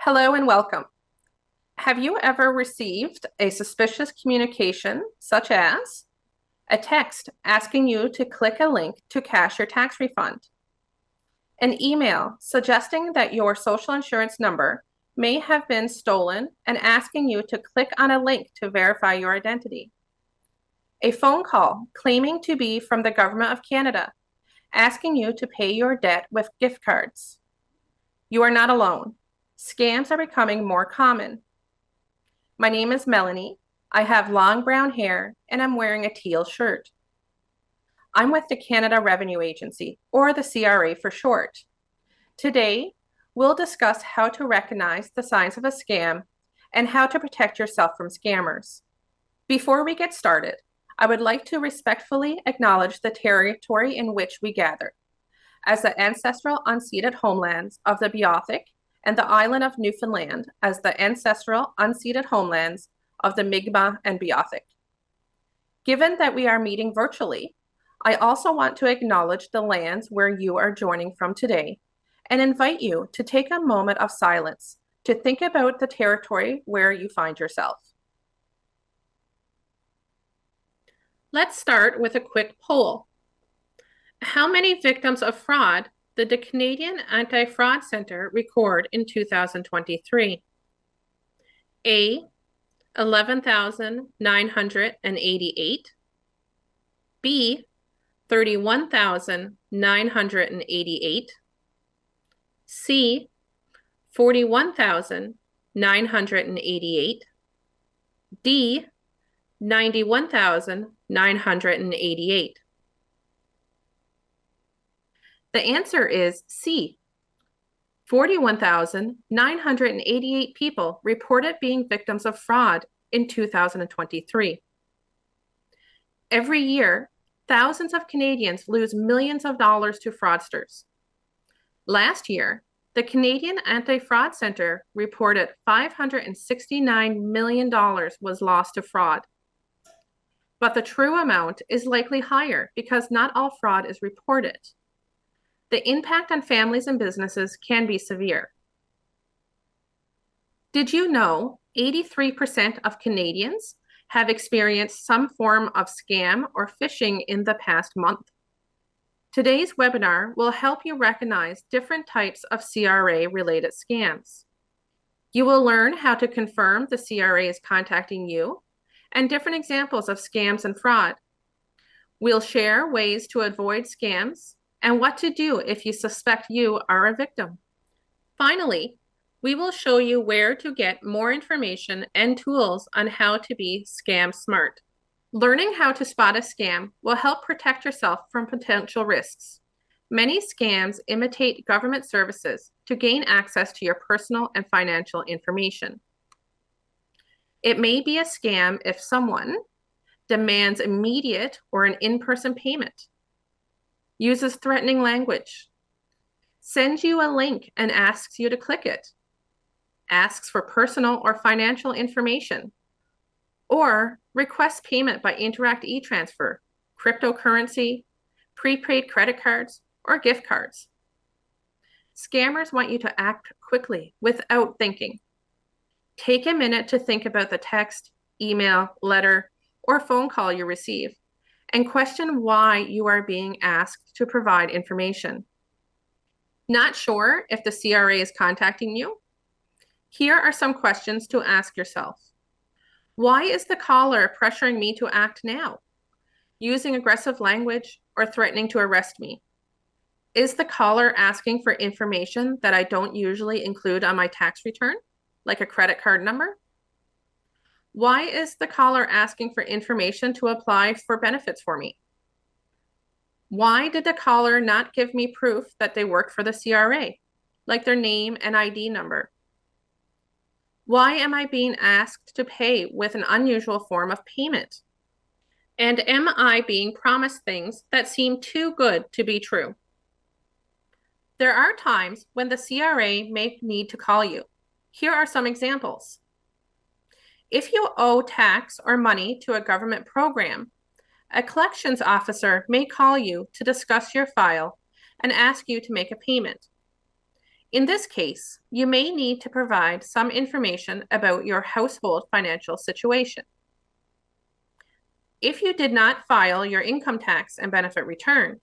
Hello and welcome. Have you ever received a suspicious communication, such as a text asking you to click a link to cash your tax refund, an email suggesting that your social insurance number may have been stolen and asking you to click on a link to verify your identity, a phone call claiming to be from the Government of Canada, asking you to pay your debt with gift cards? You are not alone. Scams are becoming more common. My name is Melanie. I have long brown hair and I'm wearing a teal shirt. I'm with the Canada Revenue Agency, or the CRA for short. Today, we'll discuss how to recognize the signs of a scam and how to protect yourself from scammers. Before we get started, I would like to respectfully acknowledge the territory in which we gather as the ancestral unceded homelands of the Beothuk and the island of Newfoundland as the ancestral unceded homelands of the Mi'kmaq and Beothuk. Given that we are meeting virtually, I also want to acknowledge the lands where you are joining from today and invite you to take a moment of silence to think about the territory where you find yourself. Let's start with a quick poll. How many victims of fraud did the Canadian Anti-Fraud Centre record in 2023? A, 11,988. B, 31,988. C, 41,988. D, 91,988. The answer is C. 41,988 people reported being victims of fraud in 2023. Every year, thousands of Canadians lose millions of dollars to fraudsters. Last year, the Canadian Anti-Fraud Centre reported $569 million was lost to fraud. But the true amount is likely higher because not all fraud is reported. The impact on families and businesses can be severe. Did you know 83% of Canadians have experienced some form of scam or phishing in the past month? Today's webinar will help you recognize different types of CRA-related scams. You will learn how to confirm the CRA is contacting you and different examples of scams and fraud. We'll share ways to avoid scams and what to do if you suspect you are a victim. Finally, we will show you where to get more information and tools on how to be scam smart. Learning how to spot a scam will help protect yourself from potential risks. Many scams imitate government services to gain access to your personal and financial information. It may be a scam if someone demands immediate or an in-person payment, uses threatening language, sends you a link and asks you to click it, asks for personal or financial information, or requests payment by Interac e-transfer, cryptocurrency, prepaid credit cards, or gift cards. Scammers want you to act quickly without thinking. Take a minute to think about the text, email, letter, or phone call you receive, and question why you are being asked to provide information. Not sure if the CRA is contacting you? Here are some questions to ask yourself. Why is the caller pressuring me to act now? Using aggressive language or threatening to arrest me? Is the caller asking for information that I don't usually include on my tax return, like a credit card number? Why is the caller asking for information to apply for benefits for me? Why did the caller not give me proof that they work for the CRA, like their name and ID number? Why am I being asked to pay with an unusual form of payment? And am I being promised things that seem too good to be true? There are times when the CRA may need to call you. Here are some examples. If you owe tax or money to a government program, a collections officer may call you to discuss your file and ask you to make a payment. In this case, you may need to provide some information about your household financial situation. If you did not file your income tax and benefit return,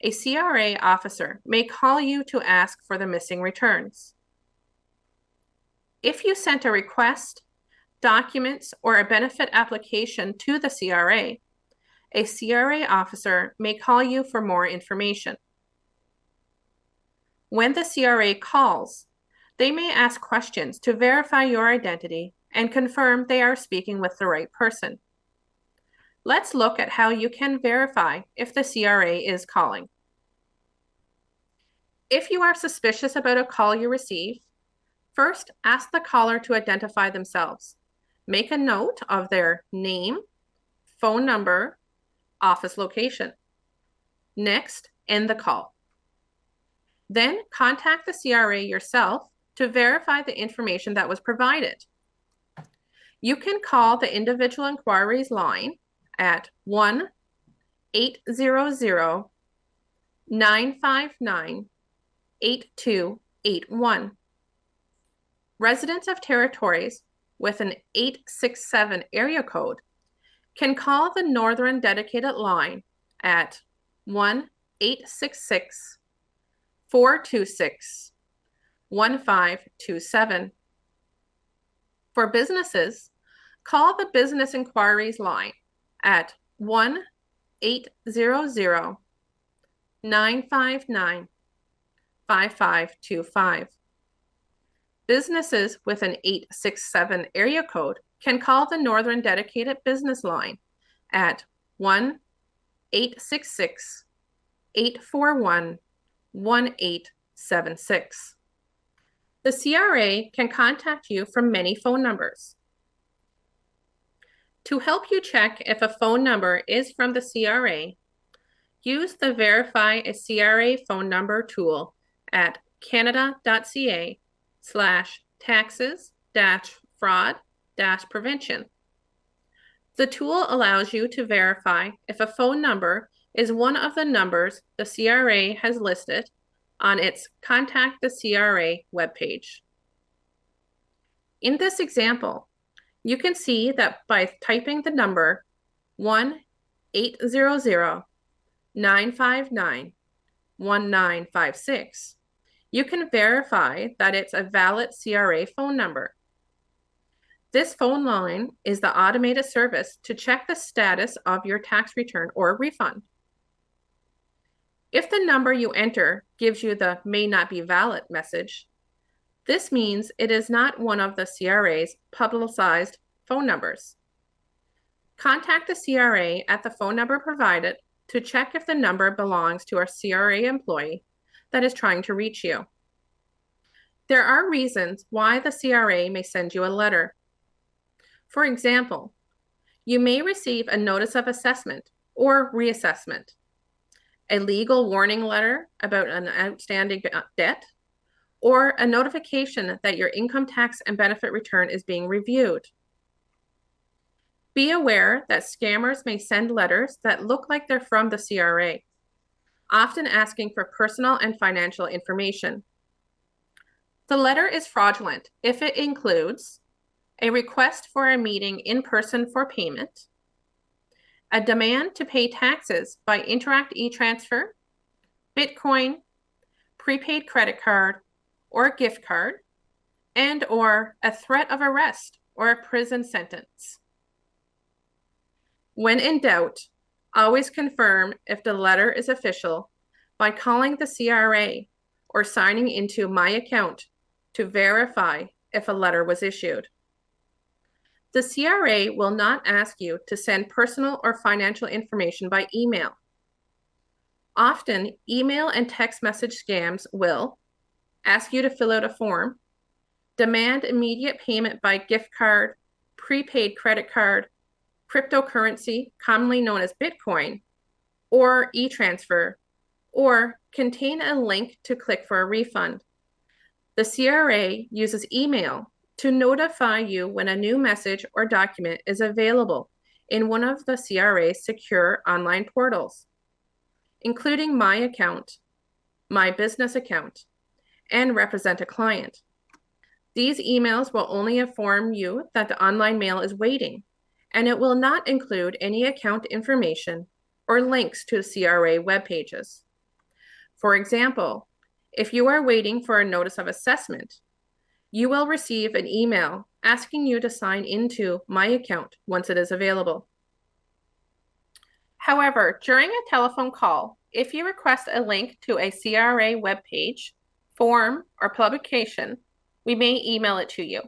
a CRA officer may call you to ask for the missing returns. If you sent a request, documents, or a benefit application to the CRA, a CRA officer may call you for more information. When the CRA calls, they may ask questions to verify your identity and confirm they are speaking with the right person. Let's look at how you can verify if the CRA is calling. If you are suspicious about a call you receive, first ask the caller to identify themselves. Make a note of their name, phone number, office location. Next, end the call. Then contact the CRA yourself to verify the information that was provided. You can call the individual inquiries line at 1-800-959-8281. Residents of territories with an 867 area code can call the Northern Dedicated line at 1-866-426-1527. For businesses, call the Business Inquiries line at 1-800-959-5525. Businesses with an 867 area code can call the Northern Dedicated Business line at 1-866-841-1876. The CRA can contact you from many phone numbers. To help you check if a phone number is from the CRA, use the Verify a CRA phone number tool at canada.ca/taxes-fraud-prevention. The tool allows you to verify if a phone number is one of the numbers the CRA has listed on its Contact the CRA webpage. In this example, you can see that by typing the number 1-800-959-1956, you can verify that it's a valid CRA phone number. This phone line is the automated service to check the status of your tax return or refund. If the number you enter gives you the may not be valid message, this means it is not one of the CRA's publicized phone numbers. Contact the CRA at the phone number provided to check if the number belongs to a CRA employee that is trying to reach you. There are reasons why the CRA may send you a letter. For example, you may receive a notice of assessment or reassessment, a legal warning letter about an outstanding debt, or a notification that your income tax and benefit return is being reviewed. Be aware that scammers may send letters that look like they're from the CRA, often asking for personal and financial information. The letter is fraudulent if it includes a request for a meeting in person for payment, a demand to pay taxes by Interac e-Transfer, Bitcoin, prepaid credit card, or gift card, and or a threat of arrest or a prison sentence. When in doubt, always confirm if the letter is official by calling the CRA or signing into My Account to verify if a letter was issued. The CRA will not ask you to send personal or financial information by email. Often, email and text message scams will ask you to fill out a form, demand immediate payment by gift card, prepaid credit card, cryptocurrency, commonly known as Bitcoin, or e-transfer, or contain a link to click for a refund. The CRA uses email to notify you when a new message or document is available in one of the CRA's secure online portals, including My Account, My Business Account, and represent a client. These emails will only inform you that the online mail is waiting, and it will not include any account information or links to CRA web pages. For example, if you are waiting for a notice of assessment, you will receive an email asking you to sign into My Account once it is available. However, during a telephone call, if you request a link to a CRA web page, form, or publication, we may email it to you.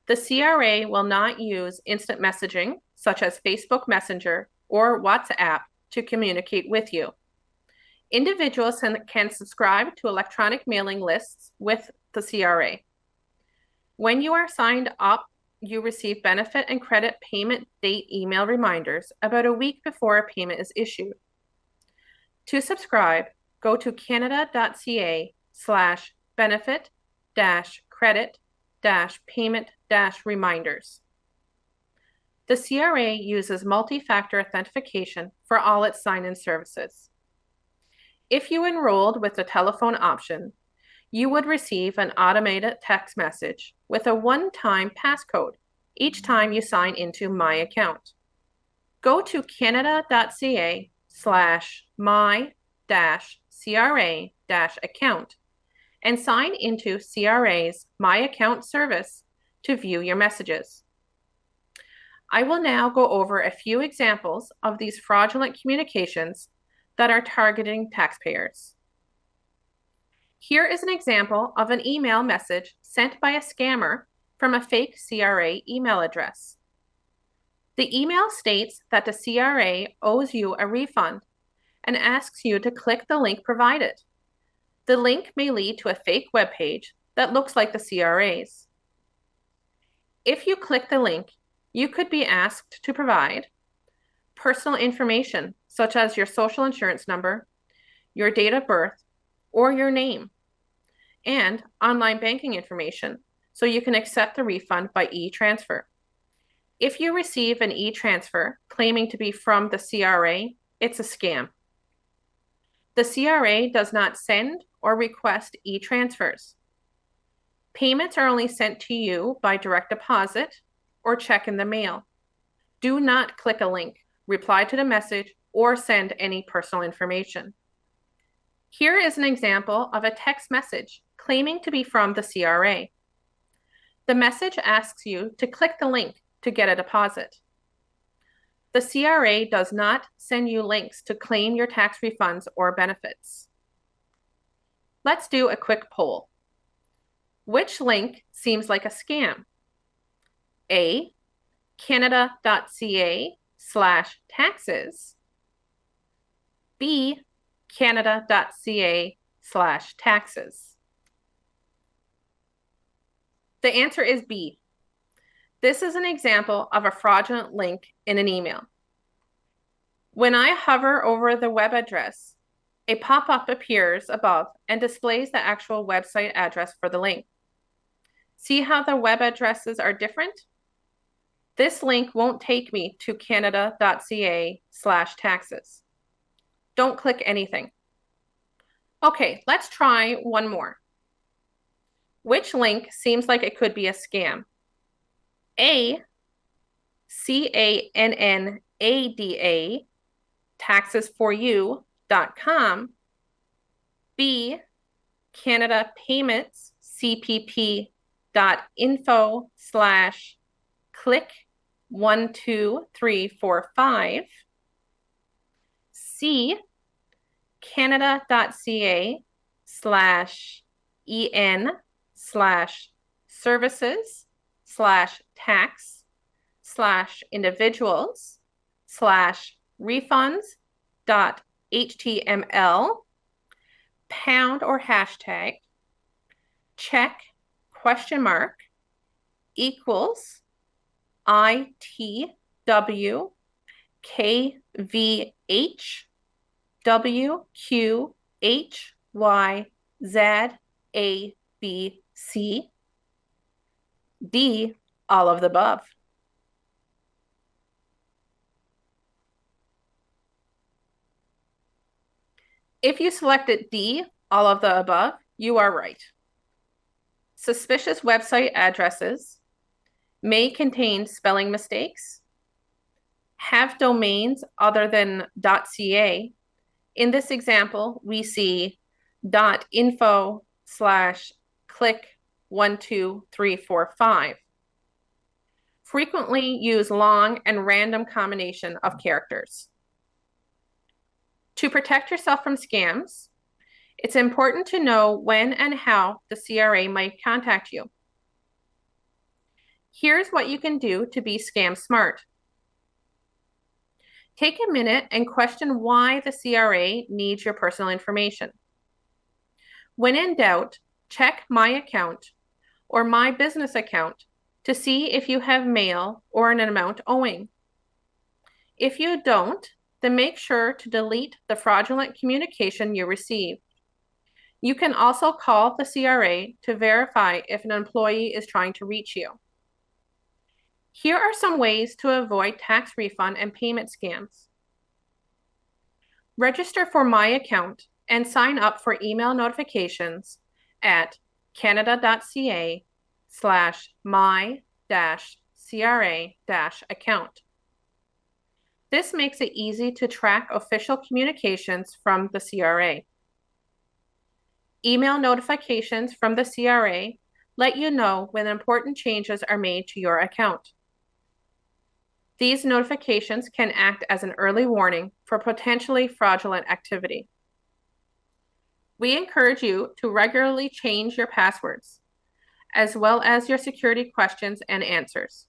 The CRA will not use instant messaging, such as Facebook Messenger or WhatsApp, to communicate with you. Individuals can subscribe to electronic mailing lists with the CRA. When you are signed up, you receive benefit and credit payment date email reminders about a week before a payment is issued. To subscribe, go to canada.ca/benefit-credit-payment-reminders. The CRA uses multi-factor authentication for all its sign-in services. If you enrolled with the telephone option, you would receive an automated text message with a one-time passcode each time you sign into My Account. Go to canada.ca/my-CRA-account and sign into CRA's My Account service to view your messages. I will now go over a few examples of these fraudulent communications that are targeting taxpayers. Here is an example of an email message sent by a scammer from a fake CRA email address. The email states that the CRA owes you a refund and asks you to click the link provided. The link may lead to a fake web page that looks like the CRA's. If you click the link, you could be asked to provide personal information, such as your social insurance number, your date of birth, or your name, and online banking information, so you can accept the refund by e-transfer. If you receive an e-transfer claiming to be from the CRA, it's a scam. The CRA does not send or request e-transfers. Payments are only sent to you by direct deposit or check in the mail. Do not click a link, reply to the message, or send any personal information. Here is an example of a text message claiming to be from the CRA. The message asks you to click the link to get a deposit. The CRA does not send you links to claim your tax refunds or benefits. Let's do a quick poll. Which link seems like a scam? A, canada.ca/taxes. B, canada.ca/taxes. The answer is B. This is an example of a fraudulent link in an email. When I hover over the web address, a pop-up appears above and displays the actual website address for the link. See how the web addresses are different? This link won't take me to canada.ca/taxes. Don't click anything. Okay, let's try one more. Which link seems like it could be a scam? A, CANNADA, taxesforyou.com. B, Canada Payments, CPP.info/click12345. C, canada.ca/EN/services/tax/individuals/refunds.html pound or hashtag check $equals ITW KVH WQHYZABC. D, all of the above. If you selected D, all of the above, You are right. Suspicious website addresses may contain spelling mistakes, have domains other than .ca. In this example, we see .info/click12345. Frequently use long and random combination of characters. To protect yourself from scams, it's important to know when and how the CRA might contact you. Here's what you can do to be scam smart. Take a minute and question why the CRA needs your personal information. When in doubt, check My Account or My Business Account to see if you have mail or an amount owing. If you don't, then make sure to delete the fraudulent communication you received. You can also call the CRA to verify if an employee is trying to reach you. Here are some ways to avoid tax refund and payment scams. Register for My Account and sign up for email notifications at canada.ca/my-CRA-account. This makes it easy to track official communications from the CRA. Email notifications from the CRA let you know when important changes are made to your account. These notifications can act as an early warning for potentially fraudulent activity. We encourage you to regularly change your passwords, as well as your security questions and answers.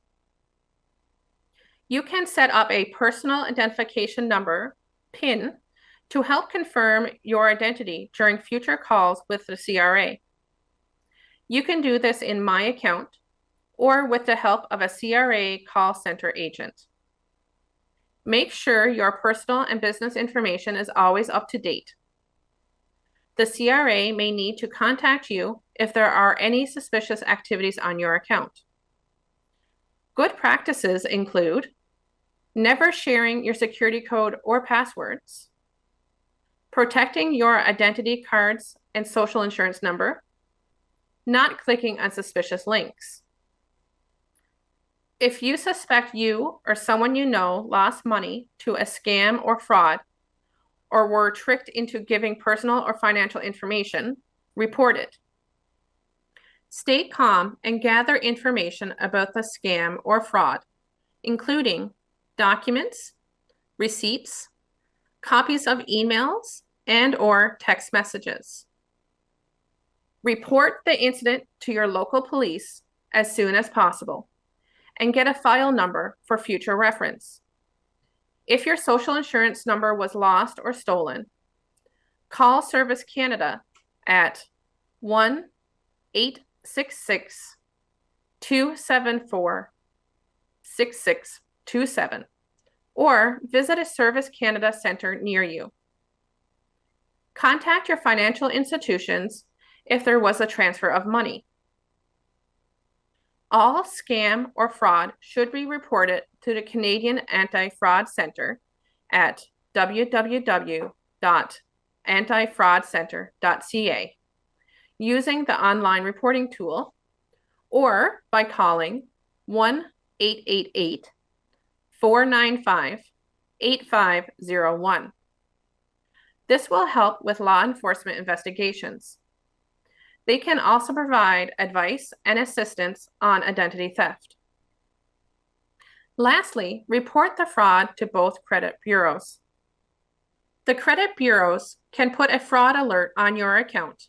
You can set up a personal identification number, PIN, to help confirm your identity during future calls with the CRA. You can do this in My Account or with the help of a CRA call center agent. Make sure your personal and business information is always up to date. The CRA may need to contact you if there are any suspicious activities on your account. Good practices include never sharing your security code or passwords, protecting your identity cards and social insurance number, not clicking on suspicious links. If you suspect you or someone you know lost money to a scam or fraud, or were tricked into giving personal or financial information, report it. Stay calm and gather information about the scam or fraud, including documents, receipts, copies of emails, and/or text messages. Report the incident to your local police as soon as possible and get a file number for future reference. If your social insurance number was lost or stolen, call Service Canada at 1-866-274-6627 or visit a Service Canada center near you. Contact your financial institutions if there was a transfer of money. All scam or fraud should be reported to the Canadian Anti-Fraud Centre at www.antifraudcentre.ca using the online reporting tool or by calling 1-888-495-8501. This will help with law enforcement investigations. They can also provide advice and assistance on identity theft. Lastly, report the fraud to both credit bureaus. The credit bureaus can put a fraud alert on your account,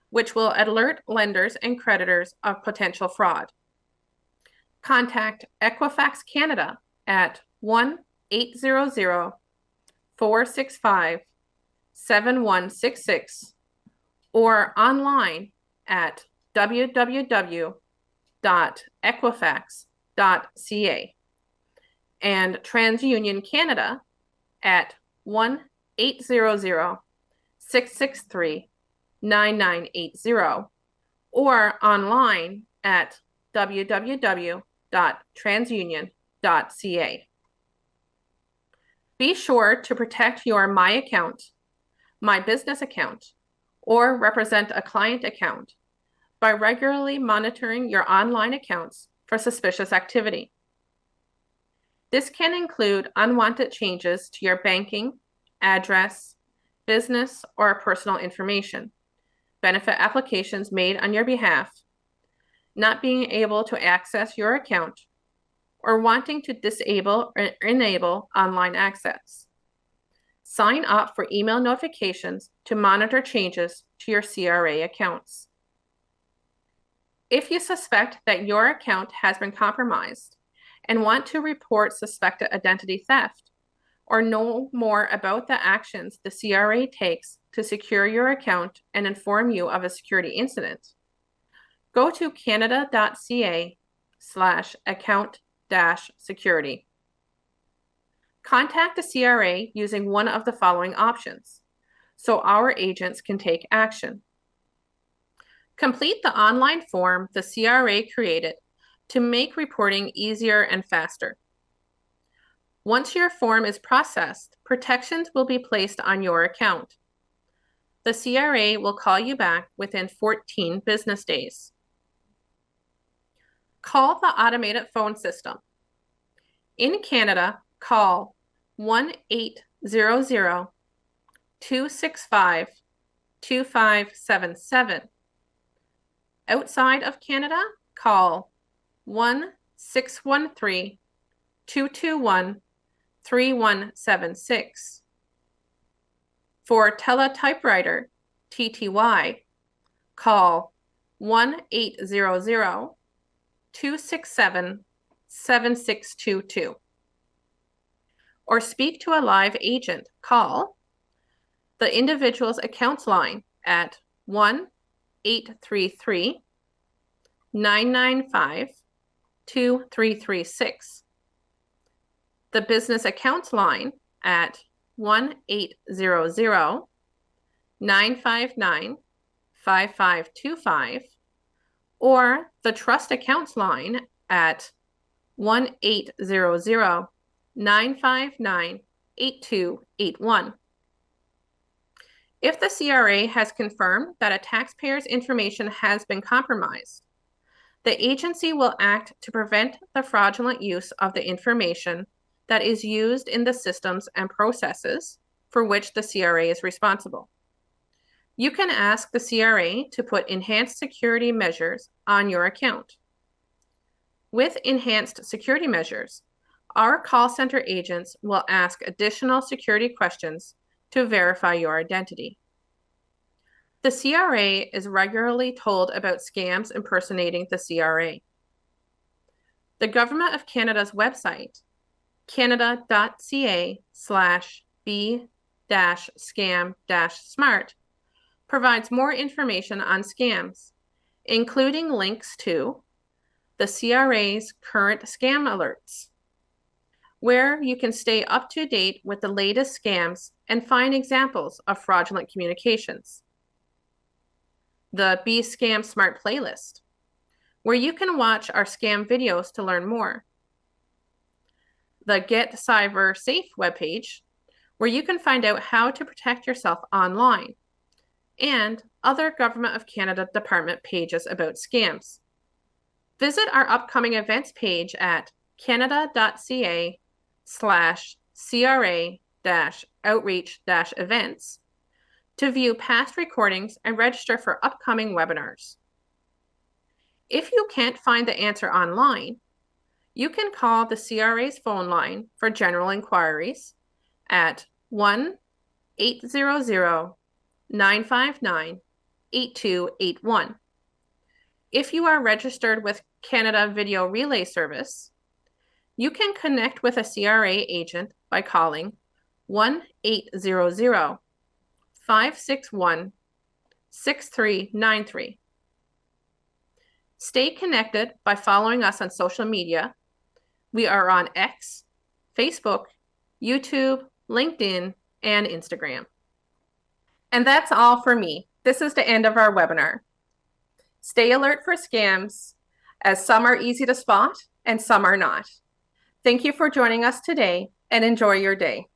which will alert lenders and creditors of potential fraud. Contact Equifax Canada at 1-800-465-7166 or online at www.equifax.ca and TransUnion Canada at 1-800-663-9980 or online at www.transunion.ca. Be sure to protect your My Account, My Business Account, or represent a client account by regularly monitoring your online accounts for suspicious activity. This can include unwanted changes to your banking, address, business, or personal information, benefit applications made on your behalf, not being able to access your account, or wanting to disable or enable online access. Sign up for email notifications to monitor changes to your CRA accounts. If you suspect that your account has been compromised and want to report suspected identity theft, or know more about the actions the CRA takes to secure your account and inform you of a security incident, go to canada.ca/account-security. Contact the CRA using one of the following options so our agents can take action. Complete the online form the CRA created to make reporting easier and faster. Once your form is processed, protections will be placed on your account. The CRA will call you back within 14 business days. Call the automated phone system. In Canada, call 1-800-265-2577. Outside of Canada, call 1-613-221-3176. For teletypewriter, TTY, call 1-800-267-7622. Or speak to a live agent, call the individual's accounts line at 1-833-995-2336. The business accounts line at 1-800-959-5525, or the trust accounts line at 1-800-959-8281. If the CRA has confirmed that a taxpayer's information has been compromised, the agency will act to prevent the fraudulent use of the information that is used in the systems and processes for which the CRA is responsible. You can ask the CRA to put enhanced security measures on your account. With enhanced security measures, our call center agents will ask additional security questions to verify your identity. The CRA is regularly told about scams impersonating the CRA. The Government of Canada's website, canada.ca/b-scam-smart, provides more information on scams, including links to the CRA's current scam alerts, where you can stay up to date with the latest scams and find examples of fraudulent communications. The Be Scam Smart playlist, where you can watch our scam videos to learn more. The Get Cyber Safe webpage, where you can find out how to protect yourself online, and other Government of Canada department pages about scams. Visit our upcoming events page at canada.ca/CRA-outreach-events to view past recordings and register for upcoming webinars. If you can't find the answer online, you can call the CRA's phone line for general inquiries at 1-800-959-8281. If you are registered with Canada Video Relay Service, you can connect with a CRA agent by calling 1-800-561-6393. Stay connected by following us on social media. We are on X, Facebook, YouTube, LinkedIn, and Instagram. And that's all for me. This is the end of our webinar. Stay alert for scams, as some are easy to spot and some are not. Thank you for joining us today, and enjoy your day.